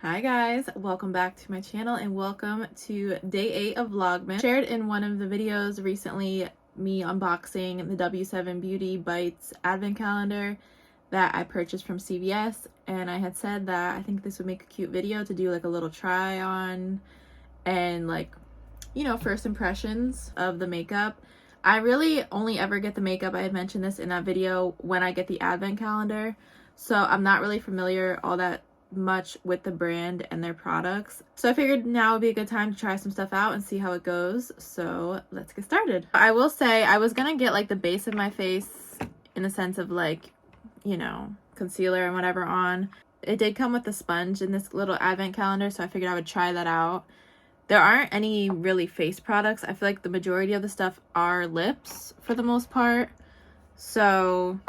Hi guys, welcome back to my channel and welcome to day 8 of vlogmas. Shared in one of the videos recently me unboxing the W7 Beauty Bites advent calendar that I purchased from CVS, and I had said that I think this would make a cute video to do like a little try on and like, you know, first impressions of the makeup. I really only ever get the makeup, I had mentioned this in that video, when I get the advent calendar, so I'm not really familiar all that much with the brand and their products. So I figured now would be a good time to try some stuff out and see how it goes. So let's get started. I will say I was gonna get like the base of my face in the sense of like, you know, concealer and whatever on. It did come with a sponge in this little advent calendar, so I figured I would try that out. There aren't any really face products. I feel like the majority of the stuff are lips for the most part. So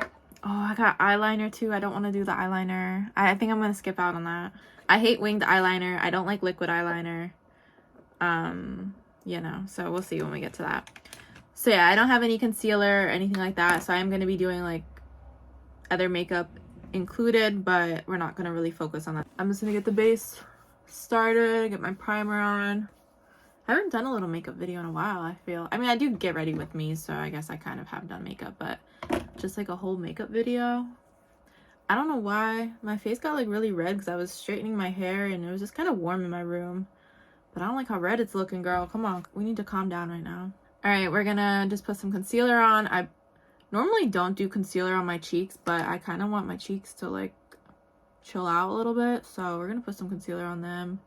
oh, I got eyeliner too. I don't want to do the eyeliner. I think I'm going to skip out on that. I hate winged eyeliner. I don't like liquid eyeliner. You know, so we'll see when we get to that. So yeah, I don't have any concealer or anything like that. So I'm going to be doing like other makeup included, but we're not going to really focus on that. I'm just going to get the base started, get my primer on. I haven't done a little makeup video in a while, I feel. I mean, I do get ready with me, so I guess I kind of have done makeup, but just like a whole makeup video. I don't know why. My face got like really red because I was straightening my hair and it was just kind of warm in my room. But I don't like how red it's looking, girl. Come on. We need to calm down right now. Alright, we're gonna just put some concealer on. I normally don't do concealer on my cheeks, but I kind of want my cheeks to like chill out a little bit. So we're gonna put some concealer on them.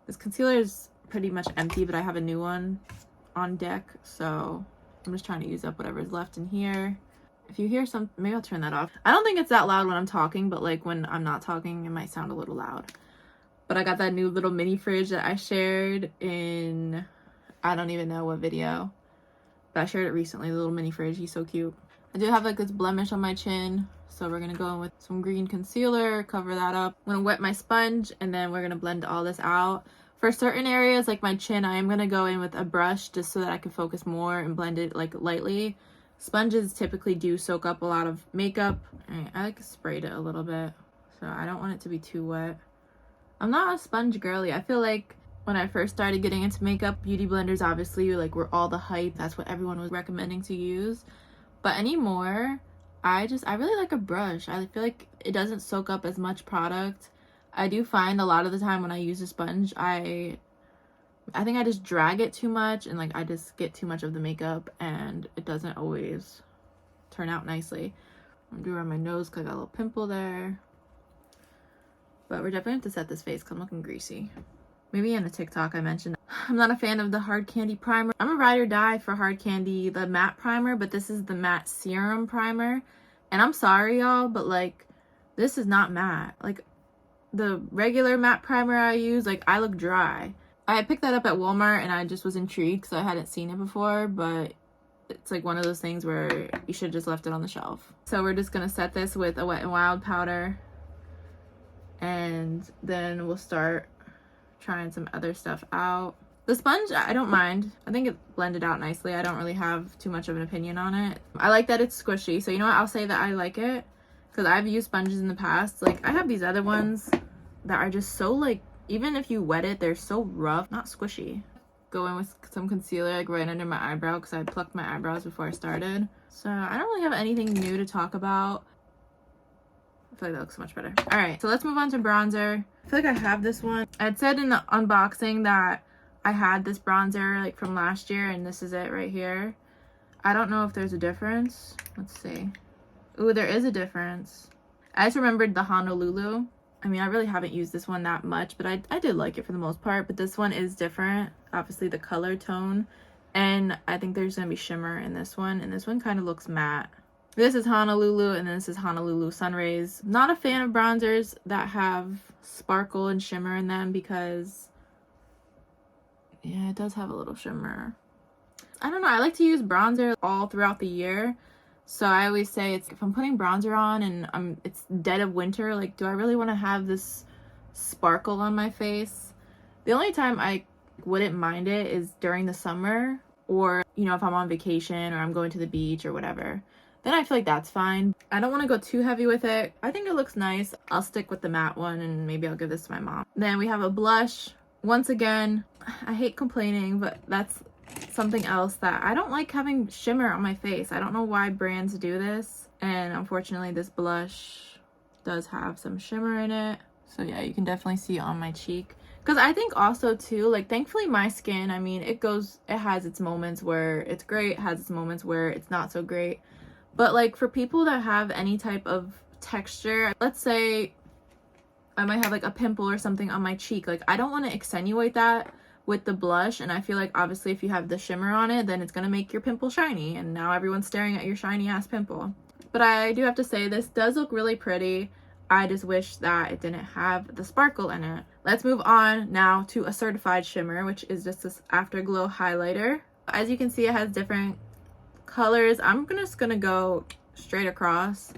This concealer is pretty much empty, but I have a new one on deck. So I'm just trying to use up whatever's left in here. If you hear some, maybe I'll turn that off. I don't think it's that loud when I'm talking, but like when I'm not talking, it might sound a little loud. But I got that new little mini fridge that I shared in, I don't even know what video, but I shared it recently, the little mini fridge. He's so cute. I do have like this blemish on my chin, so we're gonna go in with some green concealer, cover that up. I'm gonna wet my sponge and then we're gonna blend all this out. For certain areas like my chin, I am gonna go in with a brush just so that I can focus more and blend it like lightly. Sponges typically do soak up a lot of makeup. Alright, I like sprayed it a little bit, so I don't want it to be too wet. I'm not a sponge girly. I feel like when I first started getting into makeup, beauty blenders obviously like were all the hype. That's what everyone was recommending to use. But anymore, I really like a brush. I feel like it doesn't soak up as much product. I do find a lot of the time when I use a sponge, I think I just drag it too much and like I just get too much of the makeup and it doesn't always turn out nicely. I'm gonna do around my nose because I got a little pimple there. But we're definitely have to set this face because I'm looking greasy. Maybe in a TikTok I mentioned I'm not a fan of the hard candy primer. I'm a ride or die for hard candy, the matte primer, but this is the matte serum primer. And I'm sorry y'all, but like this is not matte. Like the regular matte primer I use, like I look dry. I picked that up at Walmart and I just was intrigued because I hadn't seen it before, but it's like one of those things where you should have just left it on the shelf. So we're just gonna set this with a Wet n Wild powder and then we'll start trying some other stuff out. The sponge, I don't mind. I think it blended out nicely. I don't really have too much of an opinion on it. I like that it's squishy, so you know what, I'll say that I like it because I've used sponges in the past. Like I have these other ones that are just so like, even if you wet it, they're so rough, not squishy. Go in with some concealer like right under my eyebrow because I plucked my eyebrows before I started. So I don't really have anything new to talk about. I feel like that looks so much better. All right, so let's move on to bronzer. I feel like I have this one. I had said in the unboxing that I had this bronzer like from last year and this is it right here. I don't know if there's a difference. Let's see. Ooh, there is a difference. I just remembered the Honolulu. I mean, I really haven't used this one that much, but I did like it for the most part. But this one is different. Obviously, the color tone. And I think there's going to be shimmer in this one. And this one kind of looks matte. This is Honolulu, and this is Honolulu Sunrays. Not a fan of bronzers that have sparkle and shimmer in them because, yeah, it does have a little shimmer. I don't know. I like to use bronzer all throughout the year. So I always say it's if I'm putting bronzer on and it's dead of winter, like do I really want to have this sparkle on my face? The only time I wouldn't mind it is during the summer or, you know, if I'm on vacation or I'm going to the beach or whatever. then I feel like that's fine. I don't want to go too heavy with it. I think it looks nice. I'll stick with the matte one, and maybe I'll give this to my mom. Then we have a blush. Once again, I hate complaining, but that's something else that I don't like, having shimmer on my face. I don't know why brands do this, and unfortunately this blush does have some shimmer in it. So yeah, you can definitely see on my cheek. Because I think also too, like, thankfully my skin, I mean, it has its moments where it's great, has its moments where it's not so great. But like for people that have any type of texture, let's say I might have like a pimple or something on my cheek, like I don't want to accentuate that with the blush, and I feel like obviously if you have the shimmer on it, then it's gonna make your pimple shiny, and now everyone's staring at your shiny ass pimple. But I do have to say, this does look really pretty. I just wish that it didn't have the sparkle in it. Let's move on now to a certified shimmer, which is just this Afterglow highlighter. As you can see, it has different colors. I'm just gonna go straight across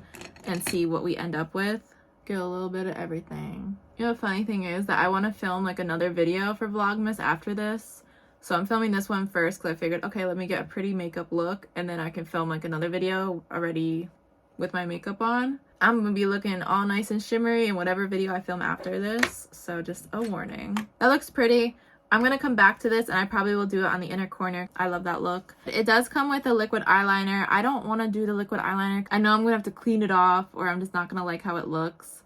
and see what we end up with. Get a little bit of everything. You know, the funny thing is that I want to film like another video for Vlogmas after this. So I'm filming this one first because I figured, okay, let me get a pretty makeup look, and then I can film like another video already with my makeup on. I'm gonna be looking all nice and shimmery in whatever video I film after this, so just a warning. That looks pretty. I'm gonna come back to this, and I probably will do it on the inner corner. I love that look. It does come with a liquid eyeliner. I don't want to do the liquid eyeliner. I know I'm gonna have to clean it off, or I'm just not gonna like how it looks.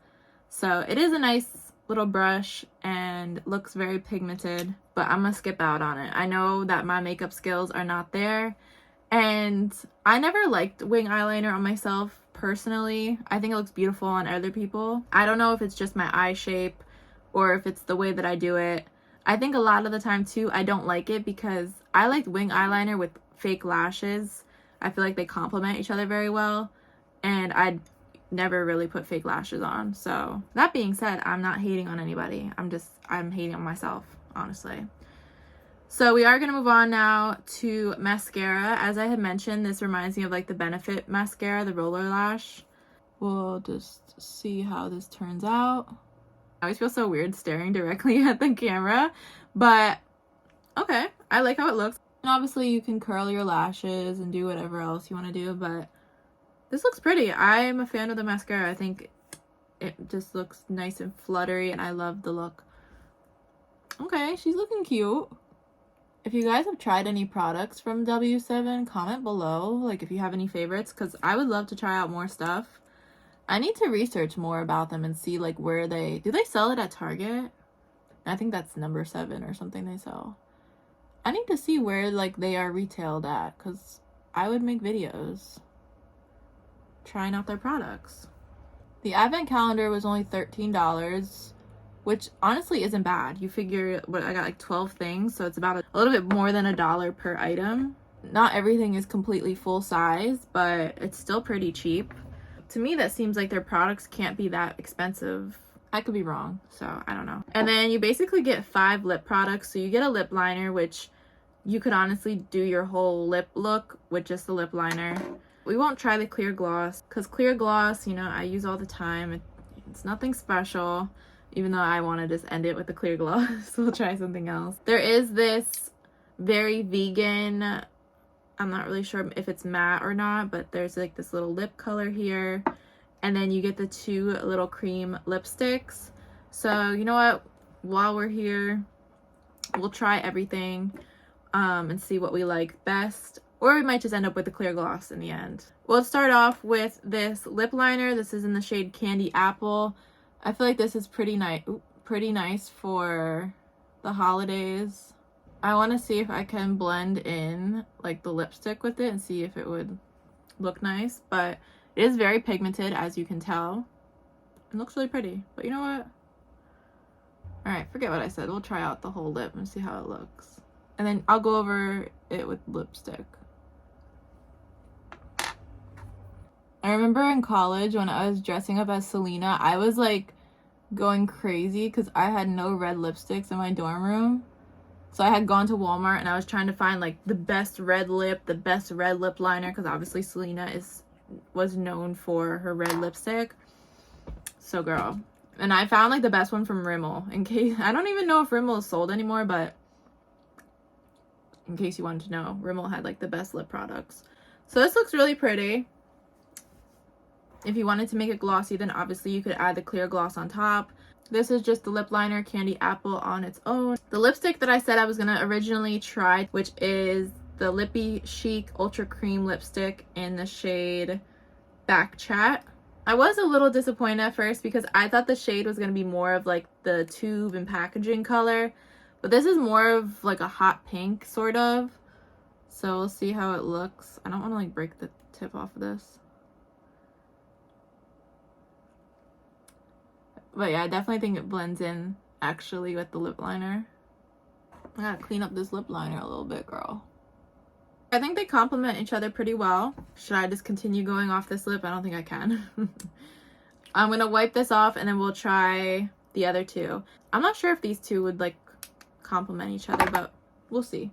So it is a nice little brush and looks very pigmented, but I'm gonna skip out on it. I know that my makeup skills are not there, and I never liked wing eyeliner on myself personally. I think it looks beautiful on other people. I don't know if it's just my eye shape or if it's the way that I do it. I think a lot of the time too, I don't like it because I like wing eyeliner with fake lashes. I feel like they complement each other very well, and I never really put fake lashes on. So that being said, I'm not hating on anybody. I'm hating on myself, honestly. So we are going to move on now to mascara. As I had mentioned, this reminds me of like the Benefit mascara, the roller lash. We'll just see how this turns out. I always feel so weird staring directly at the camera, but okay, I like how it looks. And obviously you can curl your lashes and do whatever else you want to do, but this looks pretty. I'm a fan of the mascara. I think it just looks nice and fluttery, and I love the look. Okay, she's looking cute. If you guys have tried any products from W7, comment below, like if you have any favorites, because I would love to try out more stuff. I need to research more about them and see like where do they sell it at Target? I think that's number 7 or something they sell. I need to see where like they are retailed at, because I would make videos trying out their products. The advent calendar was only $13, which honestly isn't bad. You figure, what, I got like 12 things, so it's about a little bit more than $1 per item. Not everything is completely full size, but it's still pretty cheap. To me, that seems like their products can't be that expensive. I could be wrong, so I don't know. And then you basically get 5 lip products. So you get a lip liner, which you could honestly do your whole lip look with just the lip liner. We won't try the clear gloss, because clear gloss, you know, I use all the time. It's nothing special, even though I want to just end it with the clear gloss. We'll try something else. There is this very vegan, I'm not really sure if it's matte or not, but there's like this little lip color here. And then you get the 2 little cream lipsticks. So you know what, while we're here, we'll try everything and see what we like best. Or we might just end up with the clear gloss in the end. We'll start off with this lip liner. This is in the shade Candy Apple. I feel like this is pretty nice for the holidays. I want to see if I can blend in like the lipstick with it and see if it would look nice. But it is very pigmented, as you can tell. It looks really pretty. But you know what? Alright, forget what I said. We'll try out the whole lip and see how it looks. And then I'll go over it with lipstick. I remember in college when I was dressing up as Selena, I was like going crazy because I had no red lipsticks in my dorm room. So I had gone to Walmart and I was trying to find like the best red lip liner, because obviously Selena was known for her red lipstick. So girl, and I found like the best one from Rimmel. In case, I don't even know if Rimmel is sold anymore, but in case you wanted to know, Rimmel had like the best lip products. So this looks really pretty. If you wanted to make it glossy, then obviously you could add the clear gloss on top. This is just the lip liner, Candy Apple, on its own. The lipstick that I said I was gonna originally try, which is the Lippy Chic Ultra Cream lipstick in the shade Back Chat. I was a little disappointed at first because I thought the shade was gonna be more of like the tube and packaging color, but this is more of like a hot pink sort of. So we'll see how it looks. I don't want to like break the tip off of this. But yeah, I definitely think it blends in actually with the lip liner. I gotta clean up this lip liner a little bit, girl. I think they complement each other pretty well. Should I just continue going off this lip? I don't think I can. I'm gonna wipe this off and then we'll try the other two. I'm not sure if these two would like complement each other, but we'll see.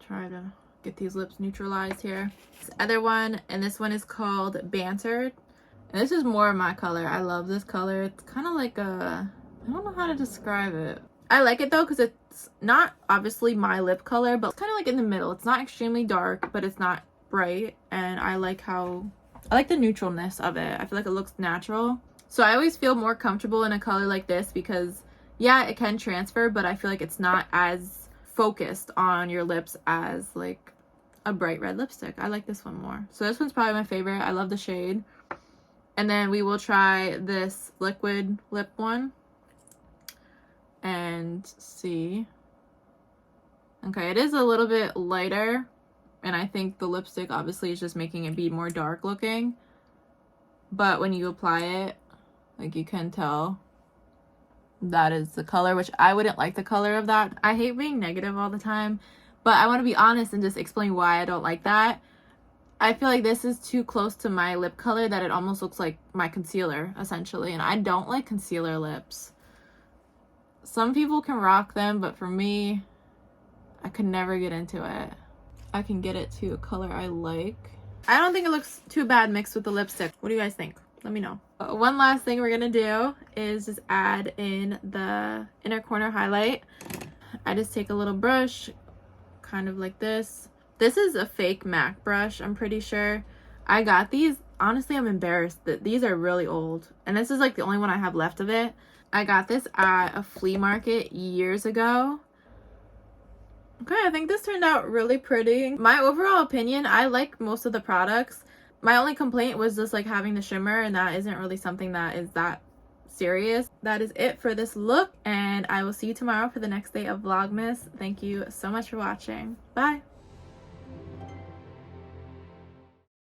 Try to get these lips neutralized here. This other one, and this one is called Bantered. And this is more of my color. I love this color. It's kind of like a, I don't know how to describe it. I like it though because it's not obviously my lip color, but it's kind of like in the middle. It's not extremely dark, but it's not bright. And I like the neutralness of it. I feel like it looks natural. So I always feel more comfortable in a color like this because yeah, it can transfer, but I feel like it's not as focused on your lips as like a bright red lipstick. I like this one more. So this one's probably my favorite. I love the shade. And then we will try this liquid lip one and see. Okay, it is a little bit lighter, and I think the lipstick obviously is just making it be more dark looking. But when you apply it, like you can tell that is the color, which I wouldn't like the color of that. I hate being negative all the time, but I want to be honest and just explain why I don't like that. I feel like this is too close to my lip color that it almost looks like my concealer, essentially. And I don't like concealer lips. Some people can rock them, but for me, I could never get into it. I can get it to a color I like. I don't think it looks too bad mixed with the lipstick. What do you guys think? Let me know. One last thing we're gonna do is just add in the inner corner highlight. I just take a little brush, kind of like this. This is a fake MAC brush, I'm pretty sure. I got these. Honestly, I'm embarrassed that these are really old. And this is like the only one I have left of it. I got this at a flea market years ago. Okay, I think this turned out really pretty. My overall opinion, I like most of the products. My only complaint was just like having the shimmer, and that isn't really something that is that serious. That is it for this look, and I will see you tomorrow for the next day of Vlogmas. Thank you so much for watching. Bye!